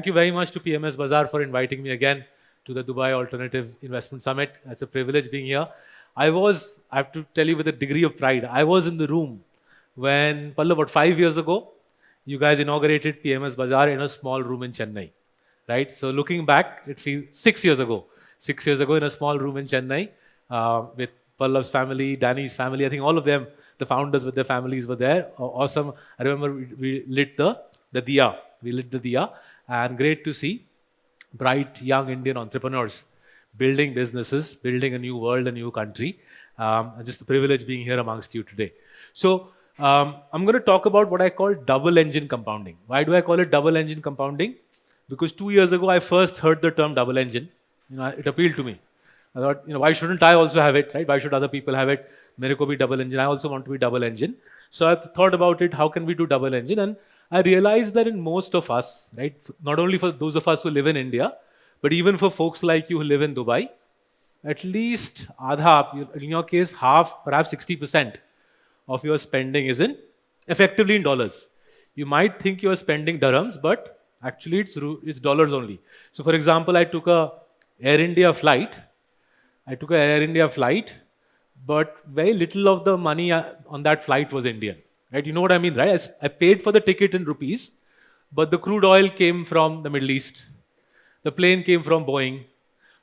Thank you very much to PMS Bazaar for inviting me again to the Dubai Alternative Investment Summit. It's a privilege being here. I have to tell you with a degree of pride, I was in the room when, Pallav, about 5 years ago, you guys inaugurated PMS Bazaar in a small room in Chennai, right? So looking back, it feels 6 years ago. 6 years ago in a small room in Chennai with Pallav's family, Danny's family, I think all of them, the founders with their families were there. Awesome. I remember we lit the diya. We lit the diya, and great to see bright young Indian entrepreneurs building businesses, building a new world, a new country. Just the privilege being here amongst you today. So I'm going to talk about what I call double engine compounding. Why do I call it double engine compounding? Because 2 years ago I first heard the term double engine. It appealed to me. I thought, why shouldn't I also have it, right? Why should other people have it? Mere ko bhi double engine. I also want to be double engine. So I thought about it. How can we do double engine? And I realized that in most of us, right, not only for those of us who live in India, but even for folks like you who live in Dubai, at least adha, in your case, half, perhaps 60% of your spending is effectively in dollars. You might think you are spending dirhams, but actually it's dollars only. So for example, I took a Air India flight, but very little of the money on that flight was Indian. Right? You know what I mean, right? I paid for the ticket in rupees, but the crude oil came from the Middle East. The plane came from Boeing.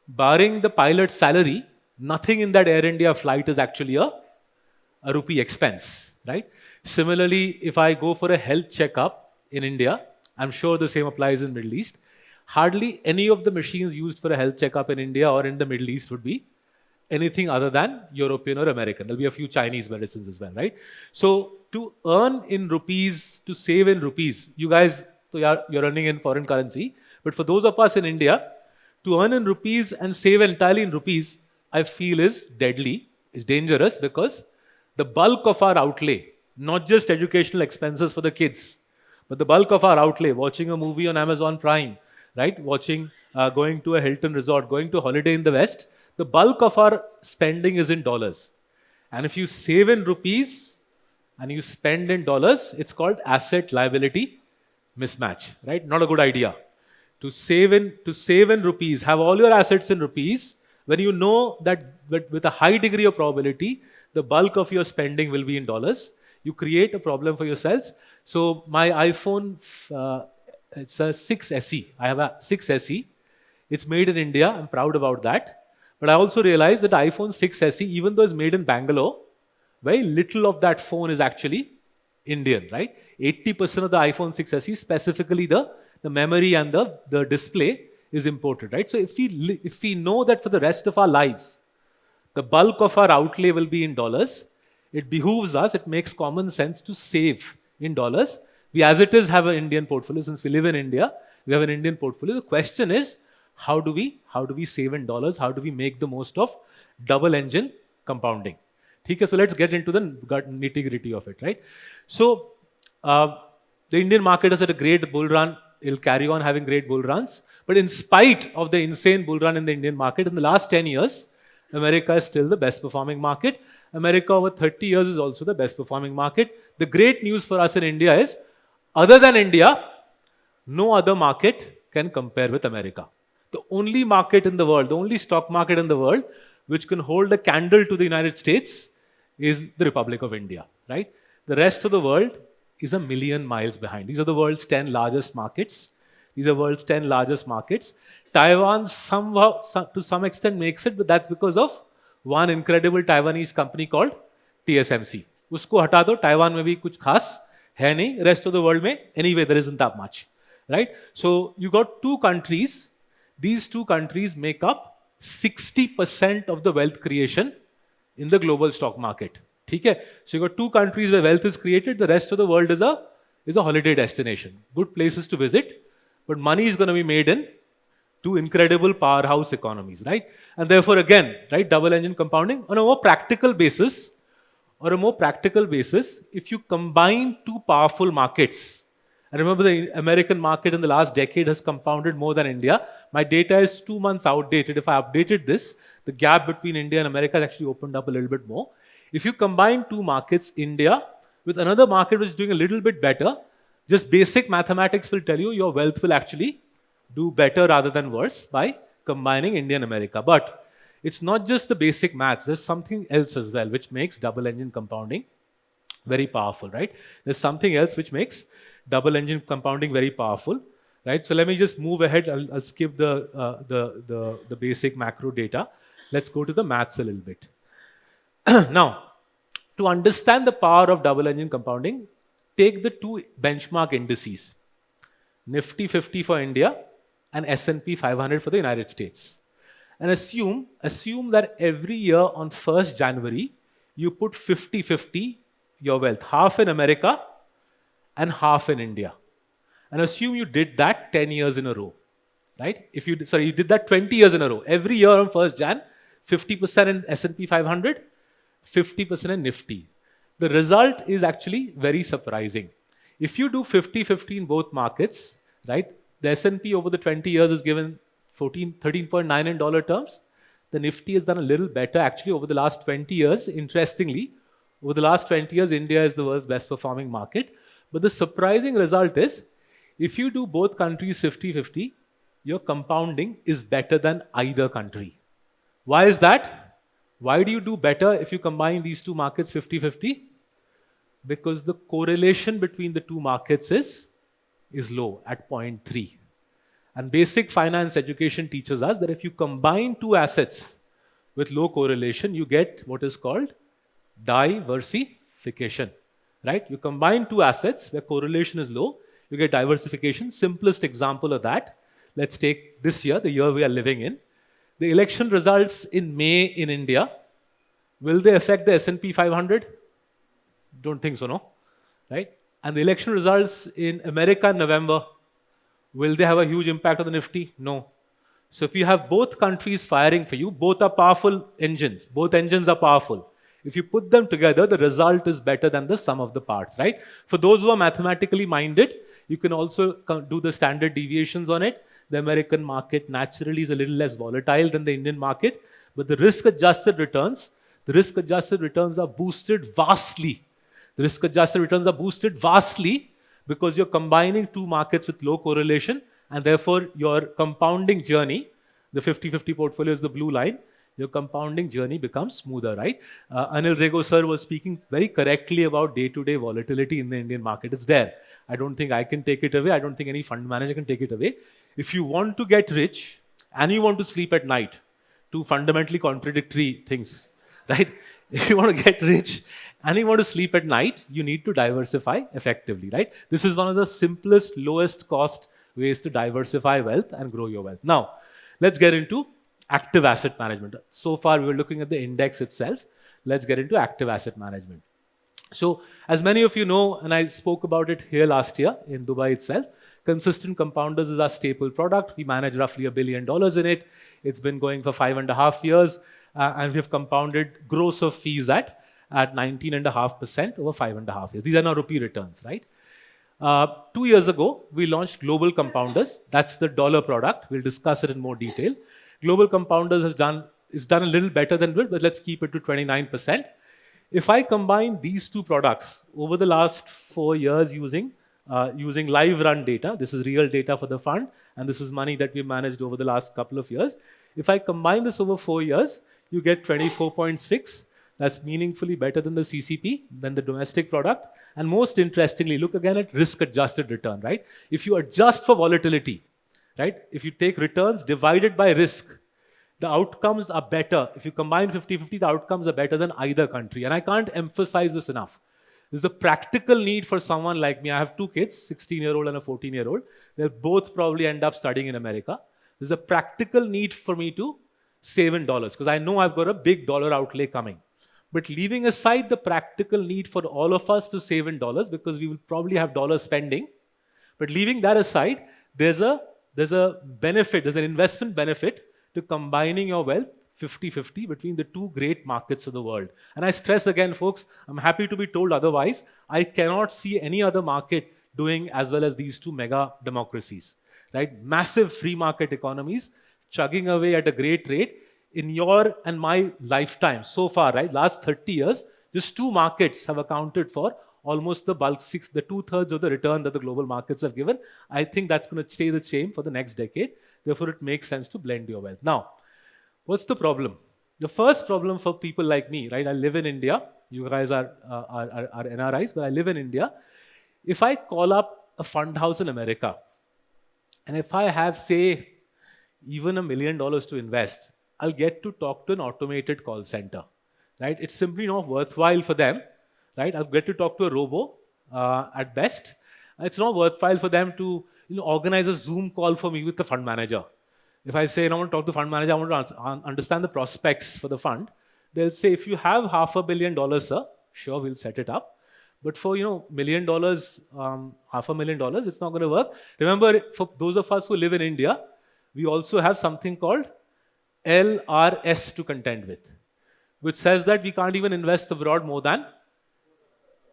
Barring the pilot's salary, nothing in that Air India flight is actually a rupee expense, right? Similarly, if I go for a health checkup in India, I'm sure the same applies in Middle East. Hardly any of the machines used for a health checkup in India or in the Middle East would be anything other than European or American. There'll be a few Chinese medicines as well, right? So to earn in rupees, to save in rupees, you guys, you're earning in foreign currency, but for those of us in India, to earn in rupees and save entirely in rupees, I feel is deadly, is dangerous, because the bulk of our outlay, not just educational expenses for the kids, but the bulk of our outlay, watching a movie on Amazon Prime, right? Going to a Hilton resort, going to a holiday in the West, the bulk of our spending is in dollars. And if you save in rupees and you spend in dollars, it's called asset liability mismatch, right? Not a good idea. To save in rupees, have all your assets in rupees, when you know that with a high degree of probability, the bulk of your spending will be in dollars, you create a problem for yourselves. So my iPhone, it's a 6 SE. I have a 6 SE. It's made in India. I'm proud about that. But I also realized that the iPhone 6 SE, even though it's made in Bangalore, very little of that phone is actually Indian, right? 80% of the iPhone 6 SE, specifically the memory and the display, is imported, right? So if we know that for the rest of our lives, the bulk of our outlay will be in dollars, it behooves us, it makes common sense to save in dollars. We, as it is, have an Indian portfolio. Since we live in India, we have an Indian portfolio. The question is, how do we save in dollars? How do we make the most of double engine compounding? Okay, so let's get into the nitty-gritty of it, right? So the Indian market has had a great bull run. It'll carry on having great bull runs. But in spite of the insane bull run in the Indian market, in the last 10 years, America is still the best performing market. America over 30 years is also the best performing market. The great news for us in India is, other than India, no other market can compare with America. The only market in the world, the only stock market in the world which can hold a candle to the United States is the Republic of India, right? The rest of the world is a million miles behind. These are the world's 10 largest markets. Taiwan somehow, to some extent, makes it, but that's because of one incredible Taiwanese company called TSMC. Usko hata do, Taiwan mein bhi kuch khas hai nahi. Rest of the world mein, anyway, there isn't that much, right? So you got two countries. These two countries make up 60% of the wealth creation in the global stock market. Okay? So you got two countries where wealth is created. The rest of the world is a holiday destination. Good places to visit, but money is going to be made in two incredible powerhouse economies, right? And therefore, again, right, double engine compounding on a more practical basis, if you combine two powerful markets. I remember the American market in the last decade has compounded more than India. My data is 2 months outdated. If I updated this, the gap between India and America has actually opened up a little bit more. If you combine two markets, India with another market which is doing a little bit better, just basic mathematics will tell you your wealth will actually do better rather than worse by combining India and America. But it's not just the basic maths, there's something else as well, which makes double engine compounding very powerful, right? There's something else which makes double engine compounding very powerful, right? So let me just move ahead. I'll skip the basic macro data. Let's go to the maths a little bit. Now, to understand the power of double engine compounding, take the two benchmark indices, Nifty 50 for India and S&P 500 for the United States. And assume that every year on 1st January, you put 50-50 your wealth, half in America and half in India. And assume you did that 10 years in a row, right? You did that 20 years in a row. Every year on 1st Jan, 50% in S&P 500, 50% in Nifty. The result is actually very surprising. If you do 50-50 in both markets, right? The S&P over the 20 years is given 13.9 in dollar terms. The Nifty has done a little better actually over the last 20 years. Interestingly, over the last 20 years, India is the world's best performing market. But the surprising result is, if you do both countries 50-50, your compounding is better than either country. Why is that? Why do you do better if you combine these two markets 50-50? Because the correlation between the two markets is low at 0.3. And basic finance education teaches us that if you combine two assets with low correlation, you get what is called diversification, right? You combine two assets where correlation is low, you get diversification. Simplest example of that, let's take this year, the year we are living in. The election results in May in India, will they affect the S&P 500? Don't think so, no? Right? And the election results in America in November, will they have a huge impact on the Nifty? No. So if you have both countries firing for you, both are powerful engines. Both engines are powerful. If you put them together, the result is better than the sum of the parts, right? For those who are mathematically minded, you can also do the standard deviations on it. The American market naturally is a little less volatile than the Indian market, but the risk-adjusted returns are boosted vastly. The risk-adjusted returns are boosted vastly because you're combining two markets with low correlation, and therefore your compounding journey, the 50-50 portfolio is the blue line, your compounding journey becomes smoother, right? Anil Rego sir was speaking very correctly about day-to-day volatility in the Indian market. It's there. I don't think I can take it away. I don't think any fund manager can take it away. If you want to get rich and you want to sleep at night, two fundamentally contradictory things, right? If you want to get rich and you want to sleep at night, you need to diversify effectively, right? This is one of the simplest, lowest cost ways to diversify wealth and grow your wealth. Now, let's get into active asset management. So far, we were looking at the index itself. Let's get into active asset management. So, as many of you know, and I spoke about it here last year in Dubai itself, consistent compounders is our staple product. We manage roughly $1 billion in it. It's been going for 5.5 years, and we've compounded gross of fees at 19.5% over 5.5 years. These are now rupee returns, right? 2 years ago, we launched Global Compounders. That's the dollar product. We'll discuss it in more detail. Global Compounders is done a little better than it, but let's keep it to 29%. If I combine these two products over the last 4 years using live run data, this is real data for the fund, and this is money that we managed over the last couple of years. If I combine this over 4 years, you get 24.6. That's meaningfully better than the CCP, than the domestic product. And most interestingly, look again at risk-adjusted return, right? If you adjust for volatility, right? If you take returns divided by risk, the outcomes are better. If you combine 50-50, the outcomes are better than either country. And I can't emphasize this enough. There's a practical need for someone like me. I have 2 kids, 16-year-old and a 14-year-old. They'll both probably end up studying in America. There's a practical need for me to save in dollars because I know I've got a big dollar outlay coming. But leaving aside the practical need for all of us to save in dollars because we will probably have dollar spending, but leaving that aside, there's a benefit, there's an investment benefit to combining your wealth 50-50 between the two great markets of the world. And I stress again, folks, I'm happy to be told otherwise. I cannot see any other market doing as well as these two mega democracies, right? Massive free market economies chugging away at a great rate. In your and my lifetime so far, right, last 30 years, just 2 markets have accounted for almost the bulk, the 2/3 of the return that the global markets have given. I think that's going to stay the same for the next decade. Therefore, it makes sense to blend your wealth. Now, what's the problem? The first problem for people like me, right? I live in India. You guys are NRIs, but I live in India. If I call up a fund house in America, and if I have, say, even $1 million to invest, I'll get to talk to an automated call center, right? It's simply not worthwhile for them, right? I'll get to talk to a robo at best. It's not worthwhile for them to organize a Zoom call for me with the fund manager. If I say, I want to talk to the fund manager, I want to understand the prospects for the fund, they'll say, if you have $500 million, sir, sure, we'll set it up. But for $1 million, $500,000, it's not going to work. Remember, for those of us who live in India, we also have something called LRS to contend with, which says that we can't even invest abroad more than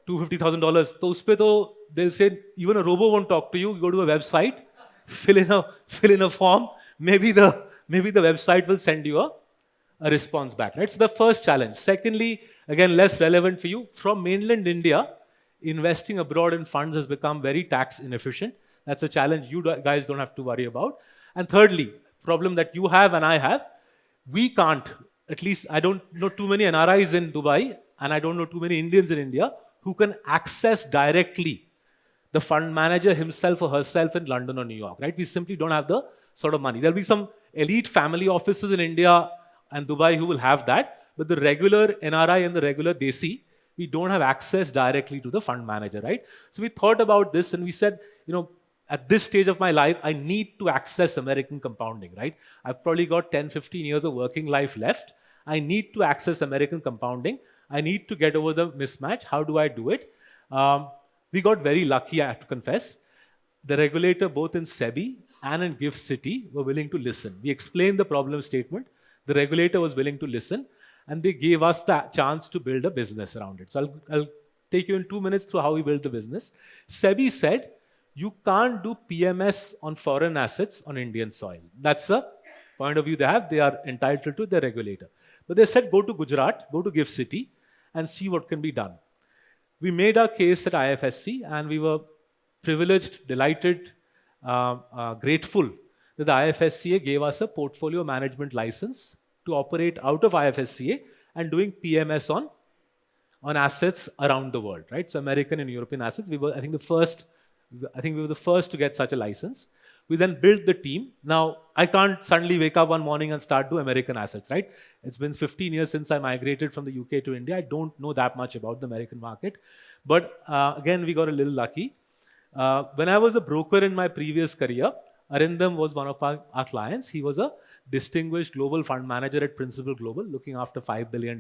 $250,000. So uspe to they'll say even a robo won't talk to you. You go to a website, fill in a form. Maybe the website will send you a response back. Right. So the first challenge. Secondly, again less relevant for you, from mainland India, investing abroad in funds has become very tax inefficient. That's a challenge you guys don't have to worry about. And thirdly, problem that you have and I have, we can't, at least I don't know too many NRIs in Dubai, and I don't know too many Indians in India who can access directly the fund manager himself or herself in London or New York, right? We simply don't have the sort of money. There'll be some elite family offices in India and Dubai who will have that, but the regular NRI and the regular DAIS, we don't have access directly to the fund manager, right? So we thought about this and we said, at this stage of my life, I need to access American compounding, right? I've probably got 10, 15 years of working life left. I need to access American compounding. I need to get over the mismatch. How do I do it? We got very lucky, I have to confess. The regulator, both in SEBI and in GIFT City, were willing to listen. We explained the problem statement. The regulator was willing to listen, and they gave us the chance to build a business around it. So I'll take you in 2 minutes through how we built the business. SEBI said, you can't do PMS on foreign assets on Indian soil. That's the point of view they have. They are entitled to the regulator. But they said, go to Gujarat, go to GIFT City, and see what can be done. We made our case at IFSC, and we were privileged, delighted, grateful that the IFSCA gave us a portfolio management license to operate out of IFSCA and doing PMS on assets around the world, right? So American and European assets. We were, I think we were the first to get such a license. We then built the team. Now, I can't suddenly wake up one morning and start doing American assets, right? It's been 15 years since I migrated from the UK to India. I don't know that much about the American market. But again, we got a little lucky. When I was a broker in my previous career, Arindam was one of our clients. He was a distinguished global fund manager at Principal Global, looking after $5 billion.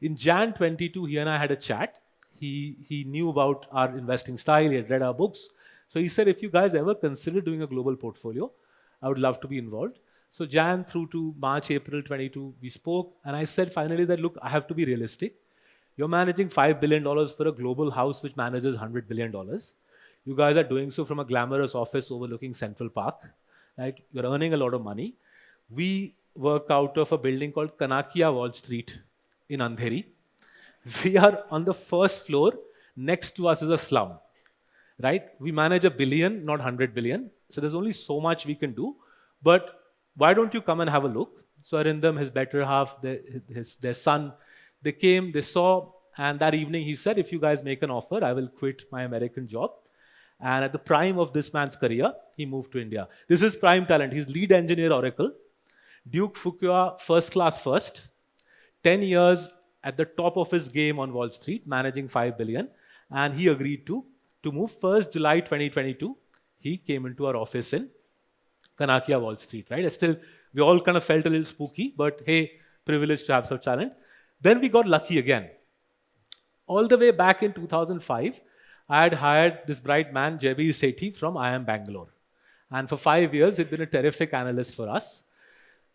In Jan 22, he and I had a chat. He knew about our investing style. He had read our books. So he said, if you guys ever consider doing a global portfolio, I would love to be involved. So Jan through to March, April 22, we spoke. And I said finally that, look, I have to be realistic. You're managing $5 billion for a global house which manages $100 billion. You guys are doing so from a glamorous office overlooking Central Park. Right? You're earning a lot of money. We work out of a building called Kanakia Wall Street in Andheri. We are on the first floor. Next to us is a slum. Right? We manage $1 billion, not $100 billion. So there's only so much we can do. But why don't you come and have a look? So Arindam, his better half, their son, they came, they saw, and that evening he said, if you guys make an offer, I will quit my American job. And at the prime of this man's career, he moved to India. This is prime talent. He's lead engineer Oracle, Duke Fuqua first class first, 10 years at the top of his game on Wall Street, managing $5 billion. And he agreed to move. 1st July 2022, he came into our office in Kanakia Wall Street, right? We all kind of felt a little spooky, but hey, privileged to have such talent. Then we got lucky again. All the way back in 2005, I had hired this bright man, Jebir Sethi from IIM Bangalore. And for 5 years, he'd been a terrific analyst for us.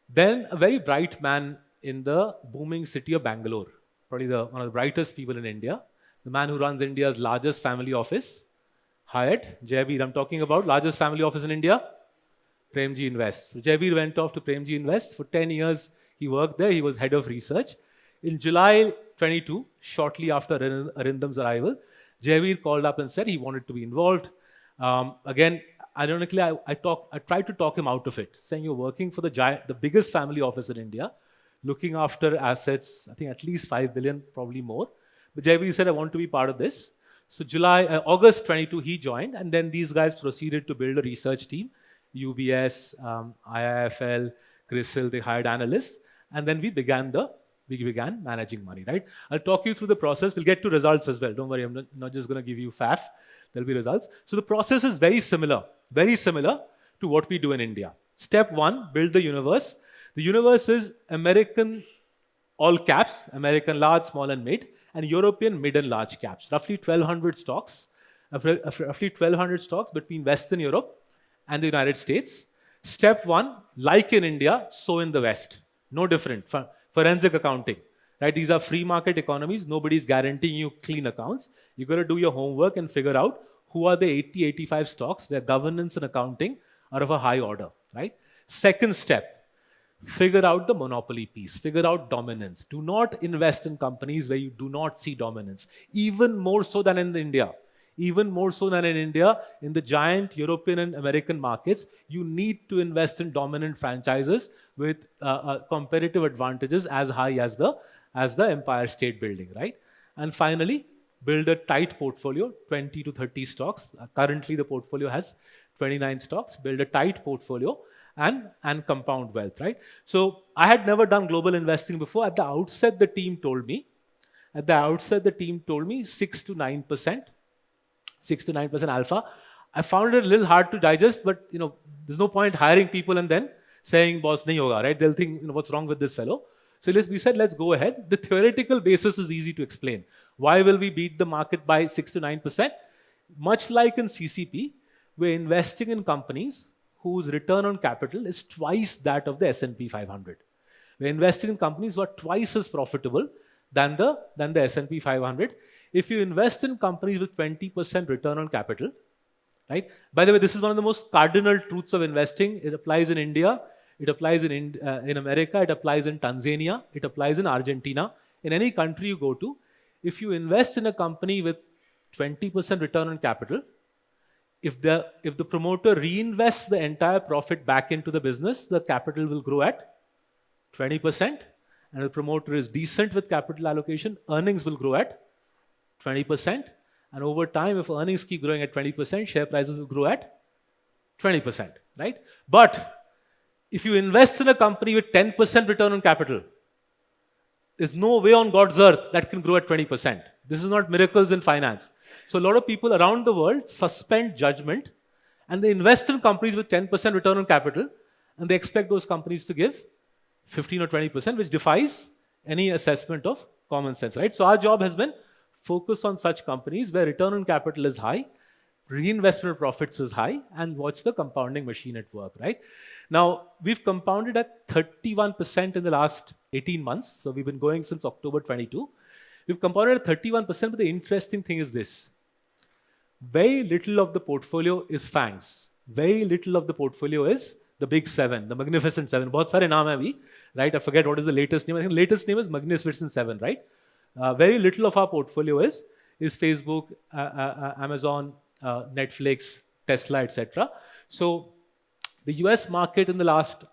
Then a very bright man in the booming city of Bangalore, probably one of the brightest people in India, the man who runs India's largest family office, Hyatt, Jebir, I'm talking about largest family office in India, Premji Invest. So Jebir went off to Premji Invest. For 10 years, he worked there. He was head of research. In July 22, shortly after Arindam's arrival, Javeer called up and said he wanted to be involved. Again, ironically, I tried to talk him out of it, saying you're working for the biggest family office in India, looking after assets, I think at least 5 billion, probably more. But Javeer said, I want to be part of this. So August 22, he joined, and then these guys proceeded to build a research team. UBS, IIFL, CRISIL, they hired analysts, and then we began managing money, right? I'll talk you through the process. We'll get to results as well. Don't worry, I'm not just going to give you faff. There'll be results. So the process is very similar to what we do in India. Step one, build the universe. The universe is American all caps, American large, small and mid, and European mid and large caps. Roughly 1,200 stocks, between Western Europe and the United States. Step one, like in India, so in the West. No different. Forensic accounting, right? These are free market economies. Nobody's guaranteeing you clean accounts. You got to do your homework and figure out who are the 80, 85 stocks where governance and accounting are of a high order, right? Second step, figure out the monopoly piece, figure out dominance. Do not invest in companies where you do not see dominance, even more so than in India. Even more so than in India, in the giant European and American markets, you need to invest in dominant franchises with competitive advantages as high as the empire state building, right? And finally, build a tight portfolio, 20 to 30 stocks. Currently, the portfolio has 29 stocks. Build a tight portfolio and compound wealth, right? So I had never done global investing before. At the outset, the team told me 6 to 9%. 6 to 9% alpha. I found it a little hard to digest, but there's no point hiring people and then saying boss nahi hoga, right? They'll think what's wrong with this fellow. So we said let's go ahead. The theoretical basis is easy to explain. Why will we beat the market by 6 to 9%? Much like in CCP, we're investing in companies whose return on capital is twice that of the S&P 500. We're investing in companies who are twice as profitable than the S&P 500. If you invest in companies with 20% return on capital, right? By the way, this is one of the most cardinal truths of investing. It applies in India, it applies in America, it applies in Tanzania, it applies in Argentina. In any country you go to, if you invest in a company with 20% return on capital, if the promoter reinvests the entire profit back into the business, the capital will grow at 20%, and the promoter is decent with capital allocation, earnings will grow at 20%, and over time, if earnings keep growing at 20%, share prices will grow at 20%, right? But if you invest in a company with 10% return on capital, there's no way on God's earth that can grow at 20%. This is not miracles in finance. So a lot of people around the world suspend judgment and they invest in companies with 10% return on capital and they expect those companies to give 15 or 20%, which defies any assessment of common sense, right? So our job has been focus on such companies where return on capital is high, reinvestment profits is high, and watch the compounding machine at work, right? Now, we've compounded at 31% in the last 18 months. So we've been going since October 22. We've compounded at 31%, but the interesting thing is this. Very little of the portfolio is FANGs. Very little of the portfolio is the big seven, the magnificent seven. Bahut sare naam hai abhi, right? I forget what is the latest name. I think the latest name is Magnificent Seven, right? Very little of our portfolio is Facebook, Amazon, Netflix, Tesla, etc. So the US market in the last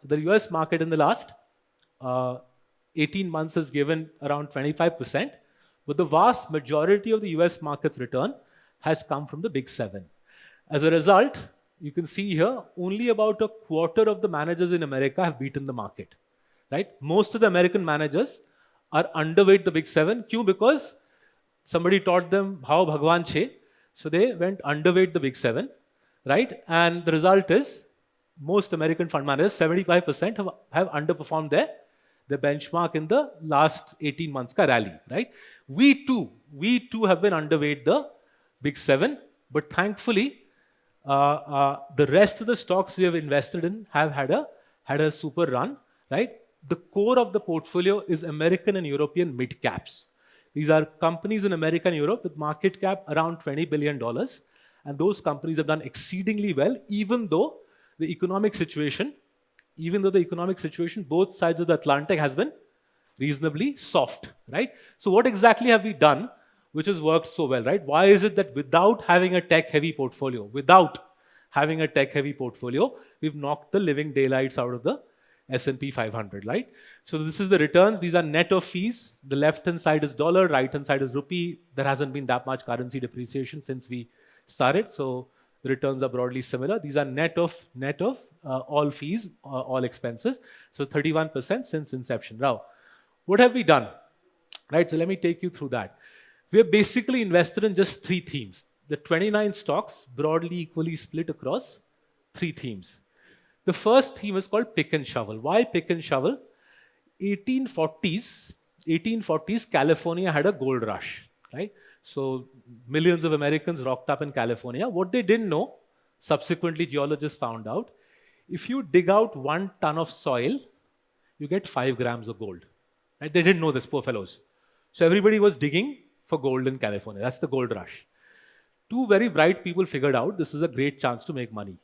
18 months has given around 25%, but the vast majority of the US market's return has come from the big seven. As a result, you can see here, only about a quarter of the managers in America have beaten the market, right? Most of the American managers are underweight the big seven. Kyun? Because somebody taught them how Bhagwan che, so they went underweight the big seven, right? And the result is most American fund managers, 75% have underperformed their benchmark in the last 18 months ka rally, right? We too have been underweight the big seven, but thankfully, the rest of the stocks we have invested in have had a super run, right? The core of the portfolio is American and European mid caps. These are companies in America and Europe with market cap around $20 billion. And those companies have done exceedingly well, even though the economic situation, both sides of the Atlantic has been reasonably soft, right? So what exactly have we done? which has worked so well, right? Why is it that without having a tech-heavy portfolio, we've knocked the living daylights out of the S&P 500, right? So this is the returns. These are net of fees. The left-hand side is dollar, right-hand side is rupee. There hasn't been that much currency depreciation since we started, so the returns are broadly similar. These are net of all fees, all expenses. So 31% since inception. Now, what have we done? Right, so let me take you through that. We are basically invested in just 3 themes. The 29 stocks broadly equally split across 3 themes. The first theme is called pick and shovel. Why pick and shovel? 1840s, California had a gold rush, right? So millions of Americans rocked up in California. What they didn't know, subsequently geologists found out, if you dig out 1 ton of soil, you get 5 grams of gold. Right? They didn't know this, poor fellows. So everybody was digging for gold in California. That's the gold rush. 2 very bright people figured out this is a great chance to make money.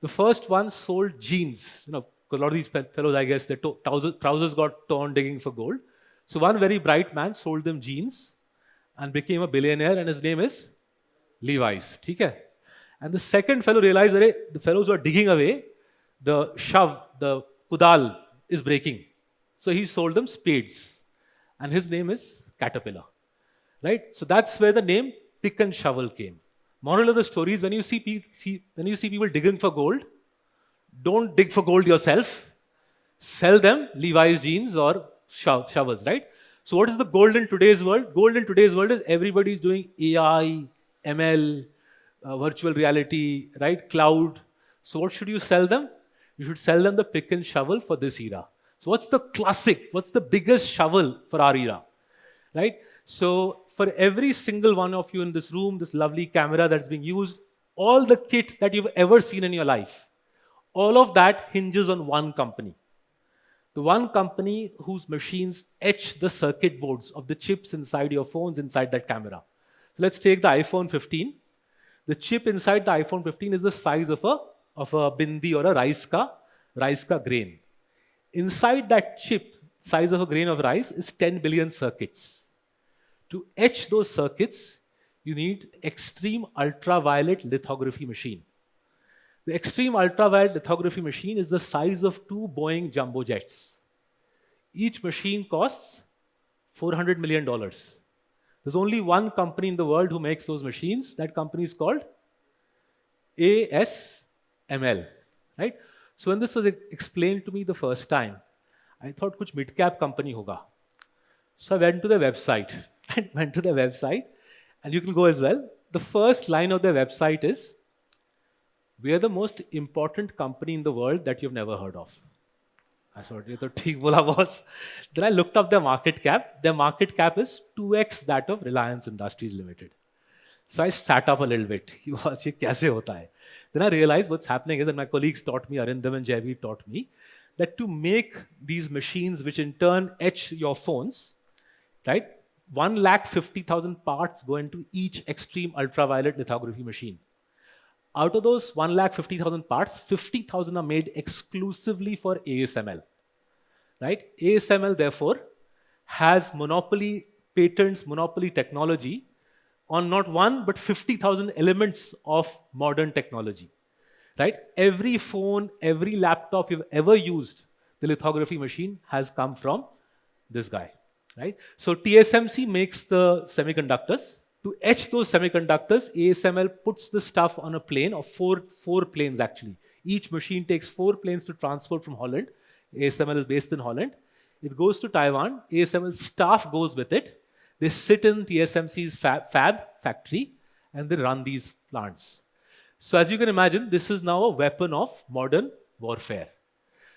The first one sold jeans. You know, a lot of these fellows, I guess, their trousers got torn digging for gold. So one very bright man sold them jeans and became a billionaire, and his name is Levi's. Okay? And the second fellow realized that the fellows who are digging away, the kudal is breaking. So he sold them spades. And his name is Caterpillar. Right? So that's where the name pick and shovel came. Moral of the story is when you see people digging for gold, don't dig for gold yourself. Sell them Levi's jeans or shovels, right? So what is the gold in today's world? Gold in today's world is everybody is doing AI, ML, virtual reality, right? Cloud. So what should you sell them? You should sell them the pick and shovel for this era. So what's the classic? What's the biggest shovel for our era? Right? So for every single one of you in this room, this lovely camera that's being used, all the kit that you've ever seen in your life, all of that hinges on one company. The one company whose machines etch the circuit boards of the chips inside your phones, inside that camera. So let's take the iPhone 15. The chip inside the iPhone 15 is the size of a bindi or a rice ka grain. Inside that chip, size of a grain of rice, is 10 billion circuits. To etch those circuits, you need extreme ultraviolet lithography machine. The extreme ultraviolet lithography machine is the size of 2 Boeing jumbo jets. Each machine costs $400 million. There's only one company in the world who makes those machines. That company is called ASML. Right? So when this was explained to me the first time, I thought kuch mid-cap company hoga. So I went to their website. And you can go as well. The first line of their website is, "We are the most important company in the world that you've never heard of." I thought, ye to theek bola boss. Then I looked up their market cap. Their market cap is 2x that of Reliance Industries Limited. So I sat up a little bit. Boss, ye kaise hota hai? Then I realized what's happening is, and my colleagues taught me, Arindam and Jaiveer taught me, that to make these machines, which in turn etch your phones, right? 150,000 parts go into each extreme ultraviolet lithography machine. Out of those 150,000 parts, 50,000 are made exclusively for ASML. Right? ASML, therefore, has monopoly patents, monopoly technology on not one, but 50,000 elements of modern technology. Right? Every phone, every laptop you've ever used, the lithography machine has come from this guy. Right? So TSMC makes the semiconductors. To etch those semiconductors, ASML puts the stuff on a plane of four planes actually. Each machine takes 4 planes to transport from Holland. ASML is based in Holland. It goes to Taiwan. ASML staff goes with it. They sit in TSMC's factory and they run these plants. So as you can imagine, this is now a weapon of modern warfare.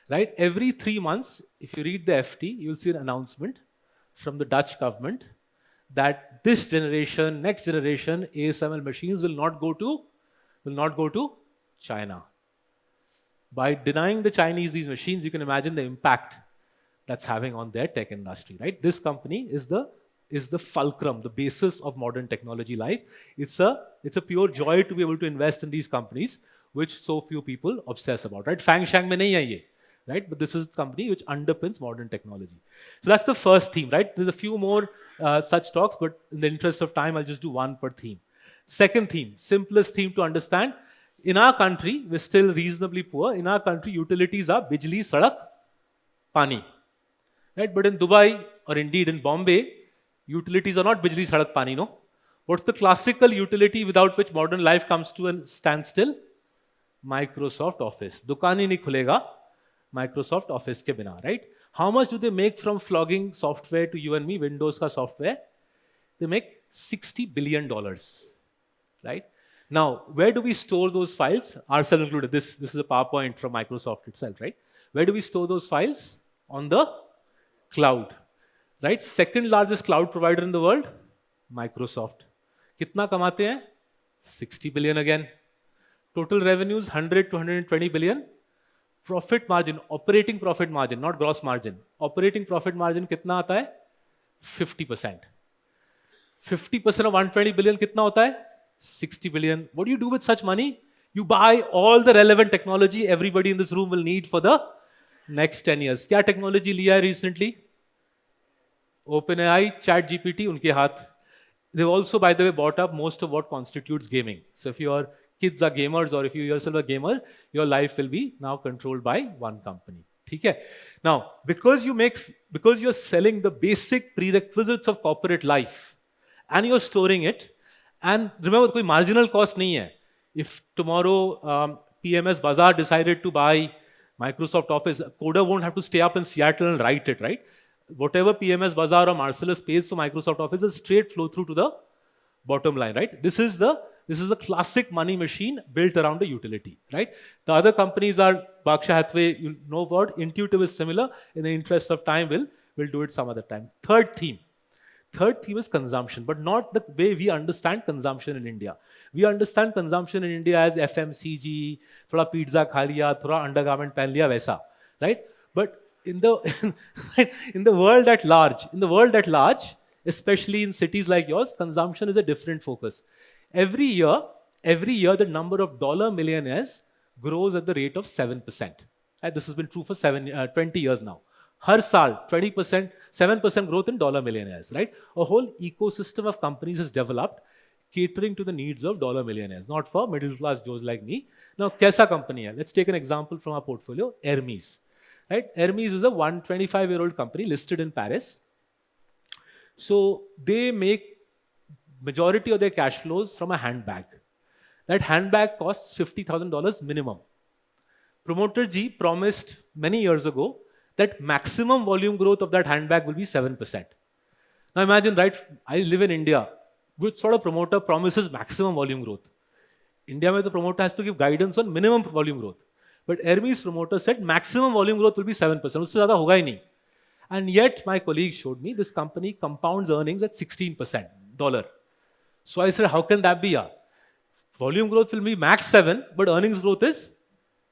Right? Every 3 months, if you read the FT, you'll see an announcement from the Dutch government that this generation, next generation, ASML machines will not go to China. By denying the Chinese these machines, you can imagine the impact that's having on their tech industry. Right? This company is the fulcrum, the basis of modern technology life. It's a pure joy to be able to invest in these companies, which so few people obsess about. Right? Fang Shang mein nahi hai ye. Right? But this is the company which underpins modern technology. So that's the first theme, right? There's a few more such talks, but in the interest of time, I'll just do one per theme. Second theme, simplest theme to understand. In our country, we're still reasonably poor. In our country, utilities are bijli, sadak, pani. Right? But in Dubai, or indeed in Bombay, utilities are not bijli, sadak, pani, no? What's the classical utility without which modern life comes to a standstill? Microsoft Office. दुकान ही नहीं खुलेगा Microsoft Office के बिना, right? How much do they make from flogging software to you and me, Windows का software? They make $60 billion, right? Now, where do we store those files? Ourselves included. This is a PowerPoint from Microsoft itself, right? Where do we store those files? On the cloud, right? Second largest cloud provider in the world, Microsoft. कितना कमाते हैं? 60 billion again. Total revenues 100 to 120 billion. Profit margin, operating profit margin, not gross margin. Operating profit margin कितना आता है? 50%. 50% of 120 billion कितना होता है? 60 billion. What do you do with such money? You buy all the relevant technology everybody in this room will need for the next 10 years. क्या technology लिया है recently? OpenAI, ChatGPT, उनके हाथ. They've also, by the way, bought up most of what constitutes gaming. So if your kids are gamers or if you yourself are a gamer, your life will be now controlled by one company. Okay? Now, because you're selling the basic prerequisites of corporate life and you're storing it, and remember, कोई marginal cost नहीं है. If tomorrow PMS Bazaar decided to buy Microsoft Office, a coder won't have to stay up in Seattle and write it, right? Whatever PMS Bazaar or Marcellus pays for Microsoft Office is straight flow through to the bottom line, right? This is the classic money machine built around a utility, right? The other companies are Berkshire Hathaway, you know what? Intuitive is similar. In the interest of time, we'll do it some other time. Third theme is consumption, but not the way we understand consumption in India. We understand consumption in India as FMCG, thoda pizza kha liya, thoda undergarment pehn liya, वैसा, right? But in the world at large, especially in cities like yours, consumption is a different focus. Every year, the number of dollar millionaires grows at the rate of 7%. And this has been true for 20 years now. Har saal, 20%, 7% growth in dollar millionaires, right? A whole ecosystem of companies has developed catering to the needs of dollar millionaires, not for middle class Joes like me. Now, kaisa company hai? Let's take an example from our portfolio, Hermes. Right? Hermes is a 125-year-old company listed in Paris. So they make majority of their cash flows from a handbag. That handbag costs $50,000 minimum. Promoter G promised many years ago that maximum volume growth of that handbag will be 7%. Now imagine, right? I live in India. Which sort of promoter promises maximum volume growth? India, where the promoter has to give guidance on minimum volume growth. But Hermes promoter said maximum volume growth will be 7%. उससे ज़्यादा होगा ही नहीं. And yet my colleague showed me this company compounds earnings at 16% dollar. So I said, how can that be? Volume growth will be max 7, but earnings growth is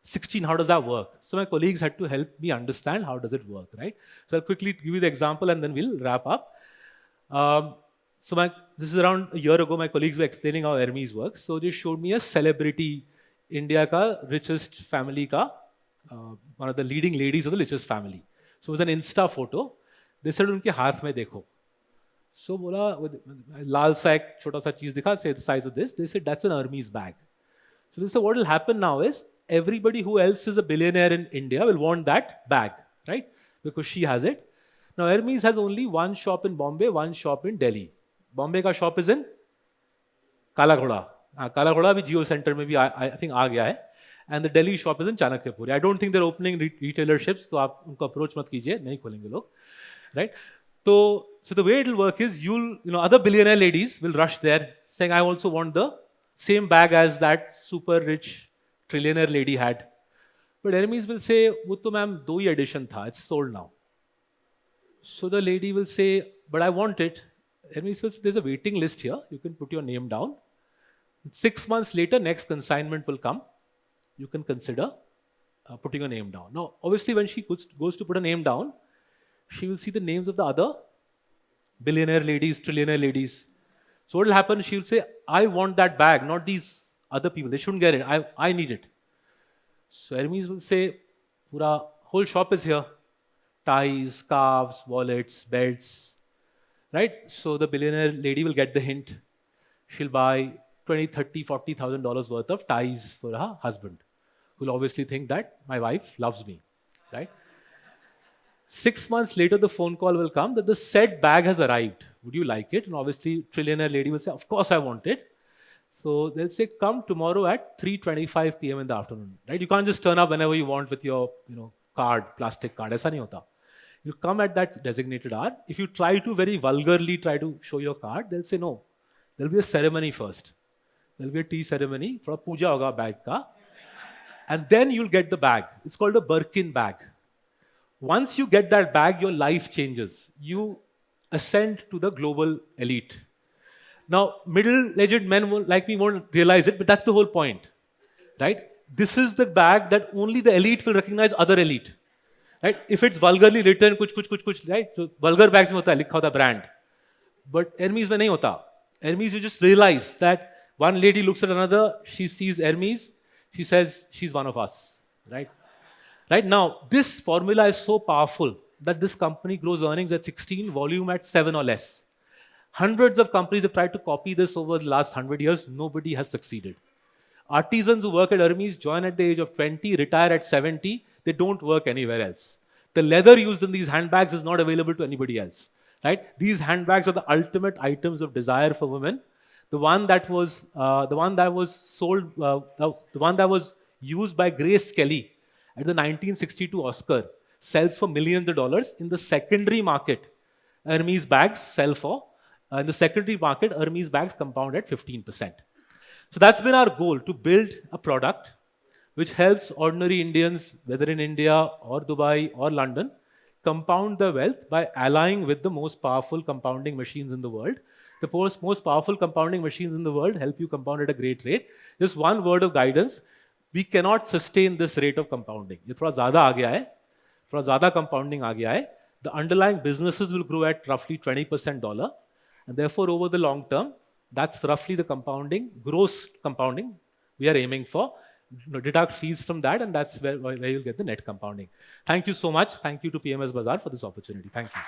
16. How does that work? So my colleagues had to help me understand how does it work, right? So I'll quickly give you the example and then we'll wrap up. This is around a year ago. My colleagues were explaining how Hermes works. So they showed me a celebrity. India का richest family का one of the leading ladies of the richest family. So it was an Insta photo. They said उनके हाथ में देखो. So बोला लाल सा एक छोटा सा चीज दिखा, say the size of this. They said that's an Hermes bag. So they said what will happen now is everybody who else is a billionaire in India will want that bag, right? Because she has it. Now Hermes has only one shop in Bombay, one shop in Delhi. Bombay का shop is in काला घोड़ा. काला घोड़ा भी जियो centre में भी I think आ गया है. And the Delhi shop is in Chanakyapuरी. I don't think they're opening retailerships, तो आप उनको approach मत कीजिए, नहीं खोलेंगे लोग, right? So the way it will work is other billionaire ladies will rush there saying I also want the same bag as that super rich trillionaire lady had. But Hermes will say वो तो ma'am 2 ही edition था, it's sold now. So the lady will say but I want it. Hermes will say there's a waiting list here, you can put your name down. 6 months later, next consignment will come. You can consider putting your name down. Now, obviously, when she goes to put a name down, she will see the names of the other billionaire ladies, trillionaire ladies. So what will happen? She will say, I want that bag, not these other people. They shouldn't get it. I need it. So Hermes will say, Pura whole shop is here. Ties, scarves, wallets, belts. right? So the billionaire lady will get the hint. She'll buy 20, 30, $40,000 worth of ties for her husband, who'll obviously think that my wife loves me, right? 6 months later, the phone call will come that the said bag has arrived. Would you like it? And obviously, trillionaire lady will say, of course I want it. So they'll say, come tomorrow at 3:25 p.m. in the afternoon, right? You can't just turn up whenever you want with your, card, plastic card. Aisa nahi hota. You come at that designated hour. If you try to very vulgarly try to show your card, they'll say no. There'll be a ceremony first. There'll be a tea ceremony. Thoda puja hoga bag ka. And then you'll get the bag. It's called a Birkin bag. Once you get that bag, your life changes. You ascend to the global elite. Now, middle-aged men like me won't realize it, but that's the whole point, right? This is the bag that only the elite will recognize other elite, right? If it's vulgarly written, kuch, right? So vulgar bags mein hota hai, likha hota brand. But Hermes mein nahi hota. Hermes, you just realize that one lady looks at another, she sees Hermes, she says, she's one of us, right? Right now, this formula is so powerful that this company grows earnings at 16, volume at 7 or less. Hundreds of companies have tried to copy this over the last 100 years. Nobody has succeeded. Artisans who work at Hermes join at the age of 20, retire at 70. They don't work anywhere else. The leather used in these handbags is not available to anybody else. Right? These handbags are the ultimate items of desire for women. The one that was used by Grace Kelly at the 1962 Oscar sells for millions of dollars. In the secondary market, Hermes bags sell for. In the secondary market, Hermes bags compound at 15%. So that's been our goal, to build a product which helps ordinary Indians, whether in India or Dubai or London, compound their wealth by allying with the most powerful compounding machines in the world. The most powerful compounding machines in the world help you compound at a great rate. Just one word of guidance, we cannot sustain this rate of compounding. ये थोड़ा ज़्यादा आ गया है, थोड़ा ज़्यादा compounding आ गया है. The underlying businesses will grow at roughly 20% dollar. And therefore, over the long term, that's roughly the compounding, gross compounding we are aiming for. Deduct fees from that, and that's where you'll get the net compounding. Thank you so much. Thank you to PMS Bazaar for this opportunity. Thank you.